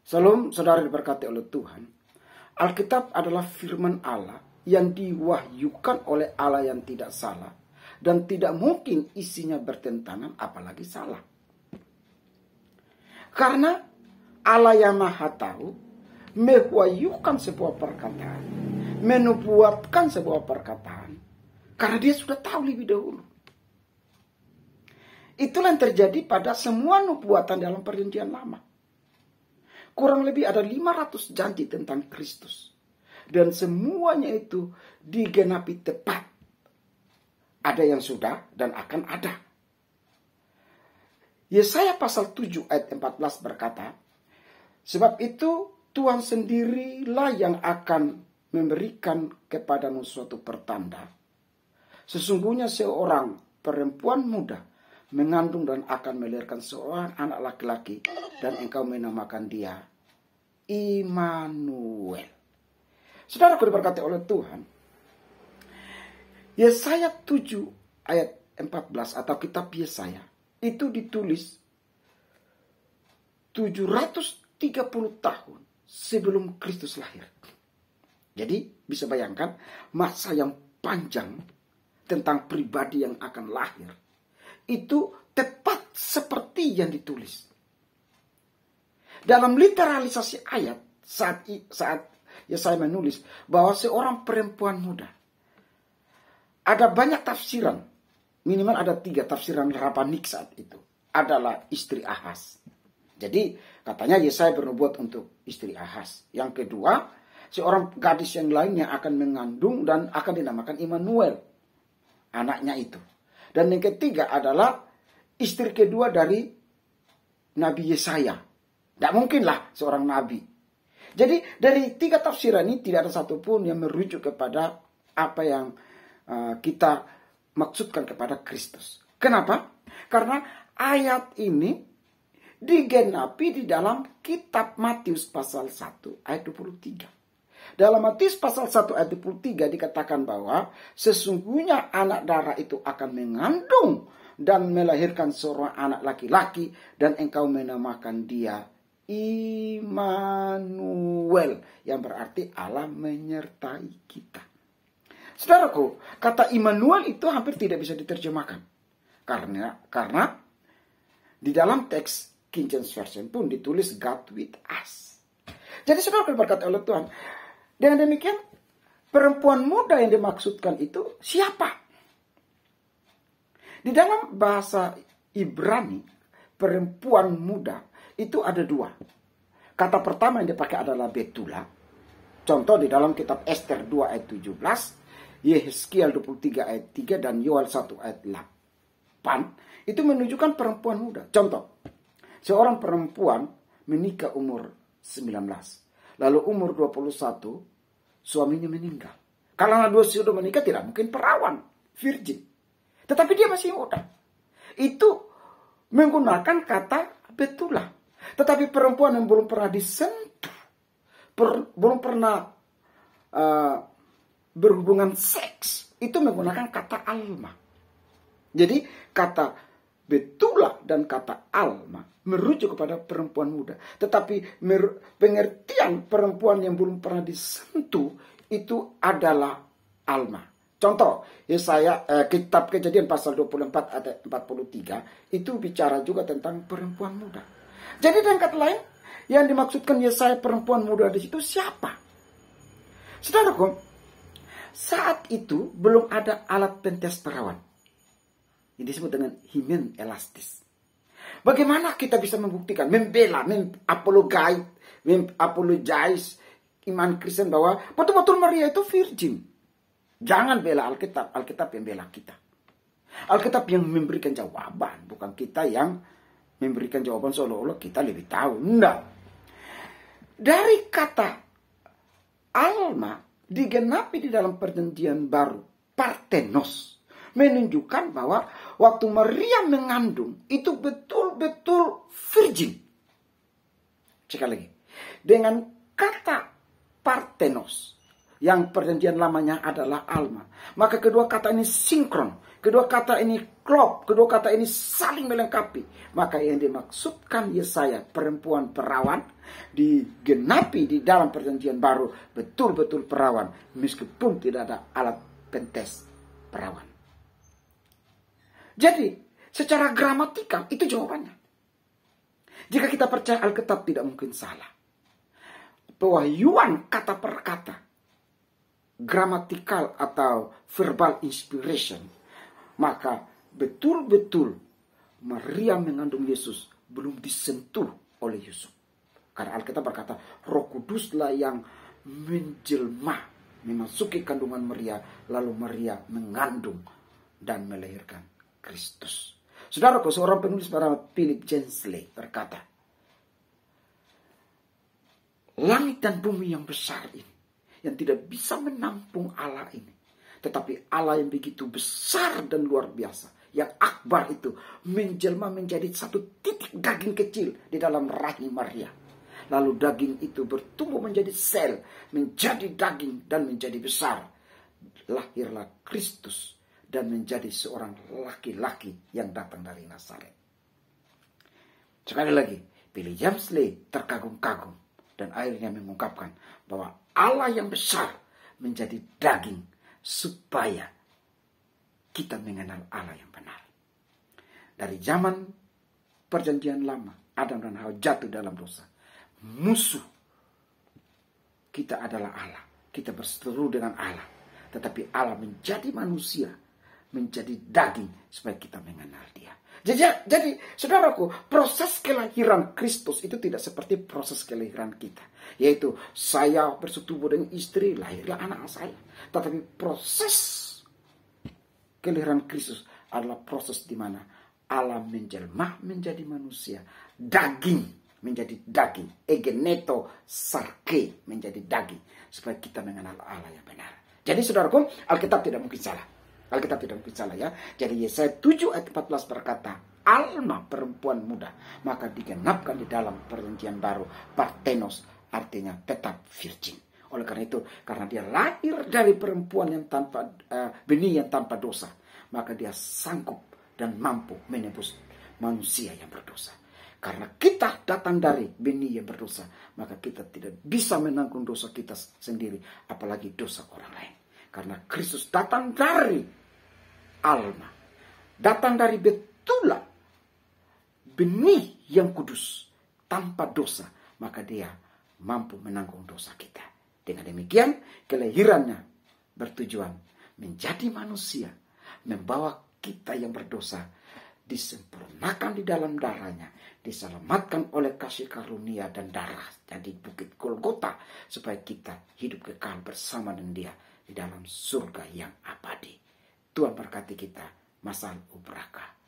Salam saudara diberkati oleh Tuhan. Alkitab adalah firman Allah yang diwahyukan oleh Allah yang tidak salah. Dan tidak mungkin isinya bertentangan apalagi salah. Karena Allah yang maha tahu mewahyukan sebuah perkataan. Menubuatkan sebuah perkataan. Karena dia sudah tahu lebih dahulu. Itulah yang terjadi pada semua nubuatan dalam perjanjian lama. Kurang lebih ada 500 janji tentang Kristus. Dan semuanya itu digenapi tepat. Ada yang sudah dan akan ada. Yesaya pasal 7 ayat 14 berkata, sebab itu Tuhan sendirilah yang akan memberikan kepadamu suatu pertanda. Sesungguhnya seorang perempuan muda mengandung dan akan melahirkan seorang anak laki-laki, dan engkau menamakan dia Immanuel. Saudaraku diberkati oleh Tuhan, Yesaya 7 ayat 14 atau kitab Yesaya itu ditulis 730 tahun sebelum Kristus lahir. Jadi bisa bayangkan masa yang panjang tentang pribadi yang akan lahir. Itu tepat seperti yang ditulis. Dalam literalisasi ayat saat Yesaya menulis bahwa seorang perempuan muda. Ada banyak tafsiran. Minimal ada 3 tafsiran Rabanik saat itu. Adalah istri Ahaz. Jadi katanya Yesaya bernubuat untuk istri Ahaz. Yang kedua, seorang gadis yang lain yang akan mengandung dan akan dinamakan Immanuel. Anaknya itu. Dan yang ketiga adalah istri kedua dari Nabi Yesaya. Tidak mungkinlah seorang nabi. Jadi dari 3 tafsiran ini tidak ada satupun yang merujuk kepada apa yang kita maksudkan kepada Kristus. Kenapa? Karena ayat ini digenapi di dalam kitab Matius pasal 1 ayat 23. Dalam Matius pasal 1 ayat 23 dikatakan bahwa sesungguhnya anak darah itu akan mengandung dan melahirkan seorang anak laki-laki, dan engkau menamakan dia Immanuel, yang berarti Allah menyertai kita. Saudaraku, kata Immanuel itu hampir tidak bisa diterjemahkan. Karena di dalam teks King James Version pun ditulis God with us. Jadi saudaraku diberkati oleh Tuhan. Dengan demikian, perempuan muda yang dimaksudkan itu siapa? Di dalam bahasa Ibrani, perempuan muda itu ada 2. Kata pertama yang dipakai adalah Betula. Contoh di dalam kitab Esther 2 ayat 17, Yehezkiel 23 ayat 3, dan Yoel 1 ayat 8. Itu menunjukkan perempuan muda. Contoh, seorang perempuan menikah umur 19. Lalu umur 21, suaminya meninggal. Karena dua sudah menikah tidak mungkin perawan, virgin. Tetapi dia masih muda. Itu menggunakan kata Betula. Tetapi perempuan yang belum pernah disentuh, belum pernah berhubungan seks, itu menggunakan kata Alma. Jadi kata Betula dan kata Alma merujuk kepada perempuan muda. Tetapi pengertian perempuan yang belum pernah disentuh itu adalah Alma. Contoh, Yesaya kitab Kejadian pasal 24 ayat 43 itu bicara juga tentang perempuan muda. Jadi dengan kata lain, yang dimaksudkan Yesaya perempuan muda di situ siapa? Saudaraku, saat itu belum ada alat pentes perawan. Ini disebut dengan himen elastis. Bagaimana kita bisa membuktikan, membela, apologize iman Kristen bahwa betul-betul Maria itu virgin. Jangan bela Alkitab, Alkitab yang bela kita. Alkitab yang memberikan jawaban, bukan kita yang memberikan jawaban seolah-olah kita lebih tahu. Enggak. Dari kata Alma digenapi di dalam perjanjian baru, Parthenos, menunjukkan bahwa waktu Maria mengandung itu betul-betul virgin. Sekali lagi, dengan kata Parthenos yang perjanjian lamanya adalah Alma, maka kedua kata ini sinkron. kedua kata ini klop, kedua kata ini saling melengkapi. Maka yang dimaksudkan Yesaya, perempuan perawan, digenapi di dalam perjanjian baru, betul-betul perawan, meskipun tidak ada alat pentes perawan. Jadi, secara gramatikal itu jawabannya. Jika kita percaya Alkitab tidak mungkin salah. Pewahyuan kata per kata, gramatikal atau verbal inspiration, maka betul-betul Maria mengandung Yesus belum disentuh oleh Yusuf. Karena Alkitab berkata, Roh Kuduslah yang menjelma, memasuki kandungan Maria, lalu Maria mengandung dan melahirkan Kristus. Saudaraku, seorang penulis bernama Philip Jensley berkata, langit dan bumi yang besar ini, yang tidak bisa menampung Allah ini, tetapi Allah yang begitu besar dan luar biasa, yang akbar itu, menjelma menjadi satu titik daging kecil di dalam rahim Maria. Lalu daging itu bertumbuh menjadi sel, menjadi daging dan menjadi besar. Lahirlah Kristus dan menjadi seorang laki-laki yang datang dari Nazaret. Sekali lagi, Philip Jensley terkagum-kagum dan akhirnya mengungkapkan bahwa Allah yang besar menjadi daging supaya kita mengenal Allah yang benar. Dari zaman perjanjian lama, Adam dan Hawa jatuh dalam dosa. Musuh kita adalah Allah. Kita berseteru dengan Allah. Tetapi Allah menjadi manusia, menjadi daging supaya kita mengenal Dia. Jadi saudaraku, proses kelahiran Kristus itu tidak seperti proses kelahiran kita. Yaitu saya bersetubuh dengan istri, lahirlah anak saya. Tetapi proses kelahiran Kristus adalah proses di mana Allah menjelma menjadi manusia. Daging menjadi daging. Egeneto sarke menjadi daging. Supaya kita mengenal Allah yang benar. Jadi saudaraku, Alkitab tidak mungkin salah. Alkitab tidak mungkin salah ya. Jadi Yesaya 7 ayat 14 berkata, Alma perempuan muda, maka digenapkan di dalam perjanjian baru. Parthenos artinya tetap virgin. Oleh karena itu, karena dia lahir dari perempuan yang tanpa benih yang tanpa dosa, maka dia sanggup dan mampu menebus manusia yang berdosa. Karena kita datang dari benih yang berdosa, maka kita tidak bisa menanggung dosa kita sendiri, apalagi dosa orang lain. Karena Kristus datang dari Alma, datang dari Betula, benih yang kudus, tanpa dosa, maka dia mampu menanggung dosa kita. Dengan demikian, kelahirannya bertujuan menjadi manusia, membawa kita yang berdosa, disempurnakan di dalam darahnya, diselamatkan oleh kasih karunia dan darah jadi bukit Golgota, supaya kita hidup kekal bersama dengan Dia di dalam surga yang abadi. Tuhan berkati kita. Masal Ubraka.